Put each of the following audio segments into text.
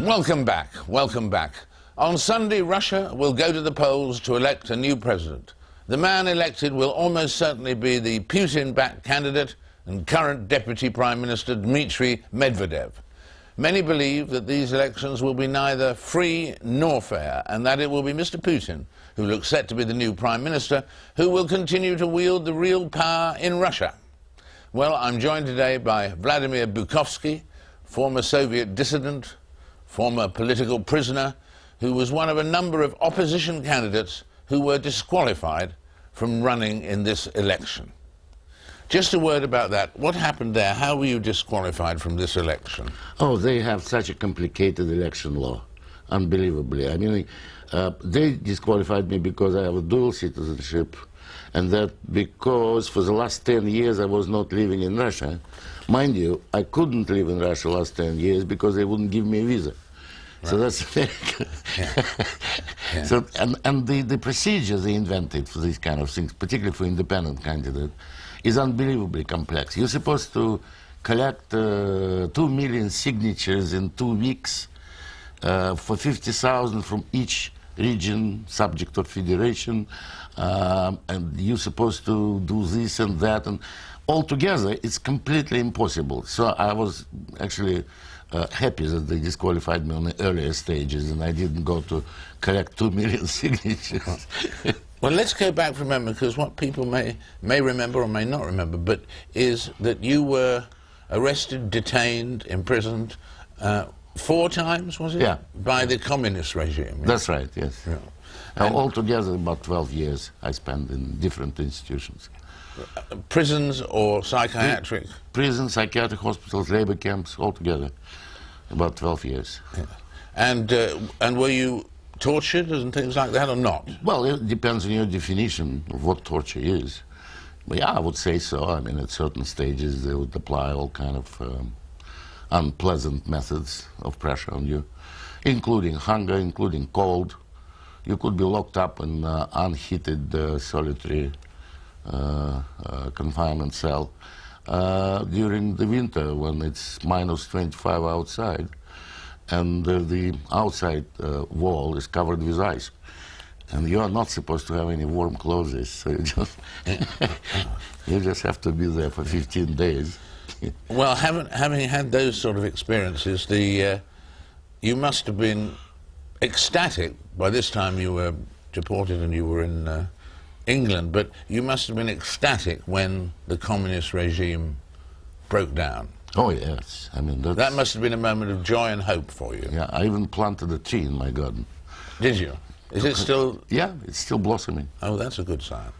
Welcome back, welcome back. On Sunday, Russia will go to the polls to elect a new president. The man elected will almost certainly be the Putin-backed candidate and current Deputy Prime Minister Dmitry Medvedev. Many believe that these elections will be neither free nor fair, and that it will be Mr. Putin, who looks set to be the new Prime Minister, who will continue to wield the real power in Russia. Well, I'm joined today by Vladimir Bukovsky, former Soviet dissident, former political prisoner, who was one of a number of opposition candidates who were disqualified from running in this election. Just a word about that. What happened there? How were you disqualified from this election? Oh, they have such a complicated election law, unbelievably. I mean, they disqualified me because I have a dual citizenship, and that because for the last 10 years I was not living in Russia. Mind you, I couldn't live in Russia last 10 years because they wouldn't give me a visa. Right. So that's very good. Yeah. So, and the procedure they invented for these kind of things, particularly for independent candidate, is unbelievably complex. You're supposed to collect 2 million signatures in 2 weeks for 50,000 from each region, subject of federation, and you're supposed to do this and that, and altogether it's completely impossible. So I was actually happy that they disqualified me on the earlier stages and I didn't go to collect 2 million signatures. Well, let's go back for a moment, because what people may remember or may not remember, but is that you were arrested, detained, imprisoned 4 times, was it? Yeah. By the communist regime. Yes? That's right, yes. Yeah. Altogether about 12 years I spent in different institutions. Prisons or psychiatric? Prisons, psychiatric hospitals, labor camps, altogether about 12 years. Yeah. And were you tortured and things like that, or not? Well, it depends on your definition of what torture is. But yeah, I would say so. I mean, at certain stages they would apply all kind of unpleasant methods of pressure on you, including hunger, including cold. You could be locked up in unheated solitary confinement cell during the winter when it's minus 25 outside, and the outside wall is covered with ice, and you are not supposed to have any warm clothes, so you just have to be there for 15 days. Well, having had those sort of experiences, you must have been ecstatic. By this time you were deported and you were in England, but you must have been ecstatic when the communist regime broke down. Oh yes, I mean that must have been a moment of joy and hope for you. Yeah, I even planted a tree in my garden. Did you? Is it still? Yeah, it's still blossoming. Oh, that's a good sign.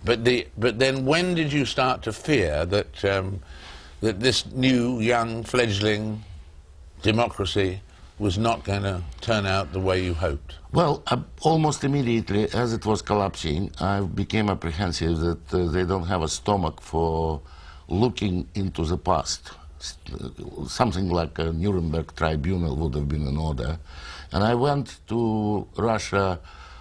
But then when did you start to fear that that this new young fledgling democracy was not going to turn out the way you hoped? Well, almost immediately as it was collapsing, I became apprehensive that they don't have a stomach for looking into the past. Something like a Nuremberg tribunal would have been in order. And I went to Russia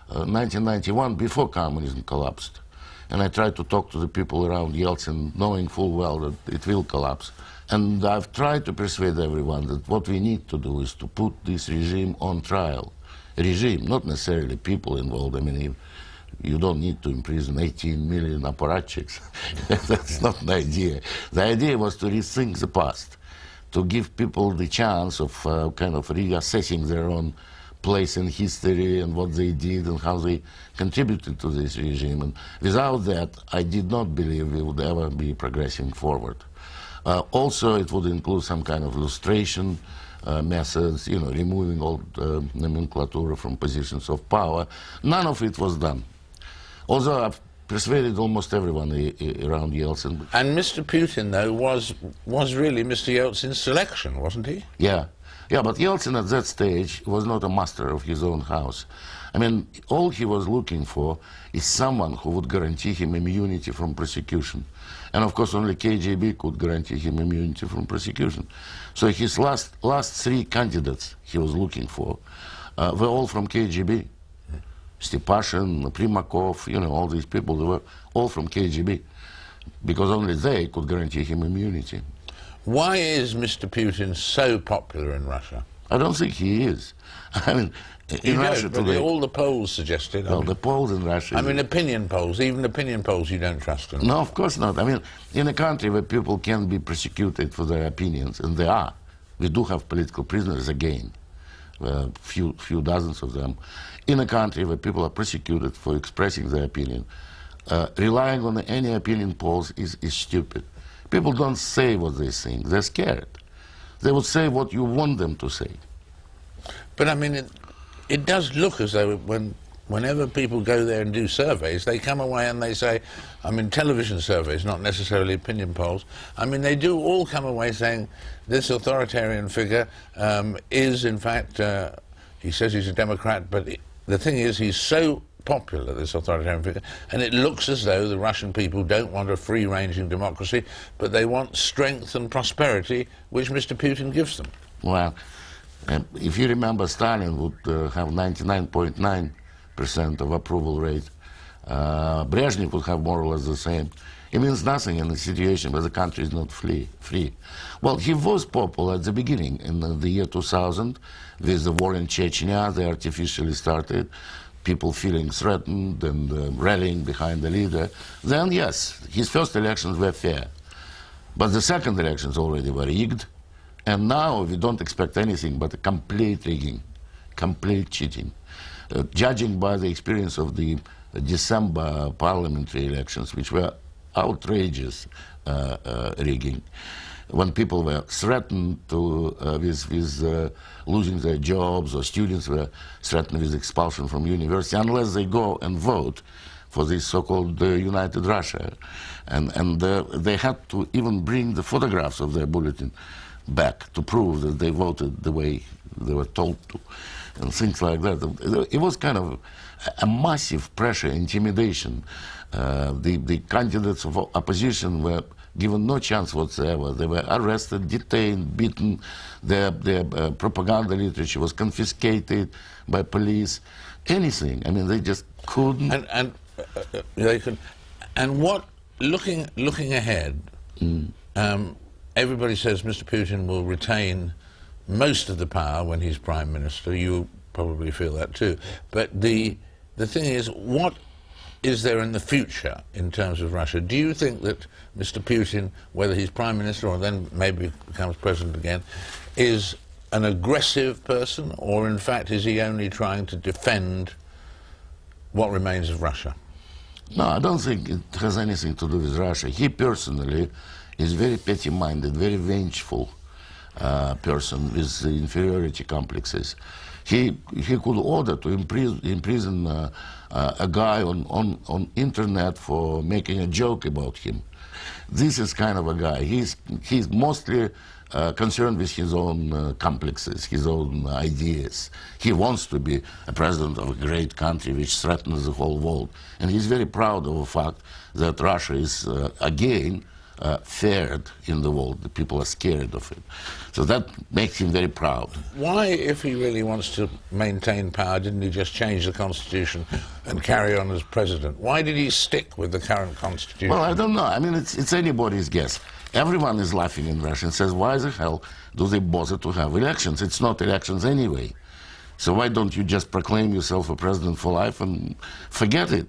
1991, before communism collapsed. And I tried to talk to the people around Yeltsin, knowing full well that it will collapse. And I've tried to persuade everyone that what we need to do is to put this regime on trial. Regime, not necessarily people involved. I mean, you don't need to imprison 18 million apparatchiks. That's not the idea. The idea was to rethink the past, to give people the chance of kind of reassessing their own place in history and what they did and how they contributed to this regime. And without that, I did not believe we would ever be progressing forward. Also, it would include some kind of lustration methods, you know, removing all nomenclature from positions of power. None of it was done. Although I've persuaded almost everyone around Yeltsin. And Mr. Putin, though, was really Mr. Yeltsin's selection, wasn't he? Yeah. Yeah, but Yeltsin at that stage was not a master of his own house. I mean, all he was looking for is someone who would guarantee him immunity from prosecution. And of course, only KGB could guarantee him immunity from prosecution. So his last 3 candidates he was looking for were all from KGB. Stepashin, Primakov, you know, all these people, they were all from KGB, because only they could guarantee him immunity. Why is Mr. Putin so popular in Russia? I don't think he is. I mean, in Russia but today, all the polls suggest it. well, the polls in Russia. I mean, opinion polls, even opinion polls, you don't trust them. No, of course not. I mean, in a country where people can be persecuted for their opinions, and they are, we do have political prisoners again, few dozens of them. In a country where people are persecuted for expressing their opinion, relying on any opinion polls is stupid. People don't say what they think. They're scared. They would say what you want them to say. But I mean, it does look as though whenever people go there and do surveys, they come away and they say, I mean, television surveys, not necessarily opinion polls, I mean, they do all come away saying this authoritarian figure is, in fact, he says he's a Democrat, but the thing is, he's so popular, this authoritarian figure, and it looks as though the Russian people don't want a free-ranging democracy, but they want strength and prosperity, which Mr. Putin gives them. Well, if you remember, Stalin would have 99.9% of approval rate. Brezhnev would have more or less the same. It means nothing in a situation where the country is not free. Well, he was popular at the beginning, in the year 2000, with the war in Chechnya. They artificially started, people feeling threatened and rallying behind the leader. Then, yes, his first elections were fair. But the second elections already were rigged. And now we don't expect anything but a complete rigging, complete cheating. Judging by the experience of the December parliamentary elections, which were outrageous rigging, when people were threatened with losing their jobs, or students were threatened with expulsion from university, unless they go and vote for this so-called United Russia. And they had to even bring the photographs of their bulletin back to prove that they voted the way they were told to, and things like that. It was kind of a massive pressure, intimidation. The candidates of opposition were given no chance whatsoever. They were arrested, detained, beaten. Their propaganda literature was confiscated by police. Anything. I mean, they just couldn't. And they could. And what looking ahead. Everybody says Mr. Putin will retain most of the power when he's prime minister. You probably feel that too. But the thing is, what is there in the future in terms of Russia? Do you think that Mr. Putin, whether he's prime minister or then maybe becomes president again, is an aggressive person, or in fact is he only trying to defend what remains of Russia? No, I don't think it has anything to do with Russia. He personally is very petty-minded, very vengeful person with inferiority complexes. He could order to imprison a guy on internet for making a joke about him. This is kind of a guy. He's mostly concerned with his own complexes, his own ideas. He wants to be a president of a great country which threatens the whole world. And he's very proud of the fact that Russia is, again, feared in the world. The people are scared of it. So that makes him very proud. Why, if he really wants to maintain power, didn't he just change the constitution and carry on as president? Why did he stick with the current constitution? Well, I don't know. I mean, it's anybody's guess. Everyone is laughing in Russia and says, why the hell do they bother to have elections? It's not elections anyway. So why don't you just proclaim yourself a president for life and forget it?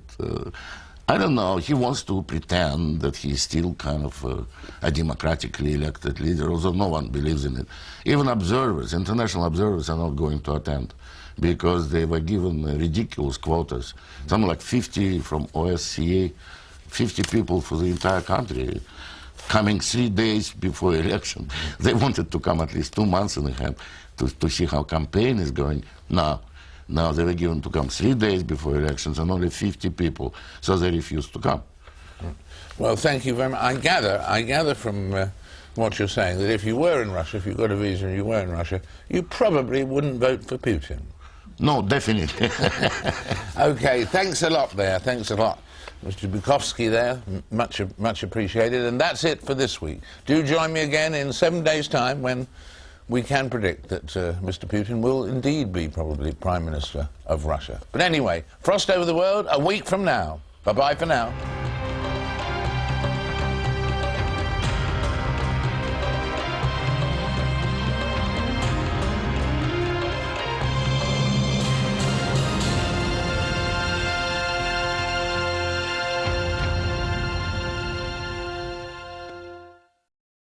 I don't know. He wants to pretend that he's still kind of a democratically elected leader, although no one believes in it. Even observers, international observers, are not going to attend because they were given ridiculous quotas. Something like 50 from OSCE, 50 people for the entire country, coming 3 days before election. They wanted to come at least 2 months in ahead to see how campaign is going. Now they were given to come 3 days before elections and only 50 people, so they refused to come. Well, thank you very much. I gather from what you're saying that if you were in Russia, if you got a visa and you were in Russia, you probably wouldn't vote for Putin. No, definitely. Okay, thanks a lot there. Thanks a lot. Mr. Bukovsky there, much appreciated. And that's it for this week. Do join me again in 7 days' time when we can predict that Mr. Putin will indeed be probably Prime Minister of Russia. But anyway, Frost Over the World, a week from now. Bye-bye for now.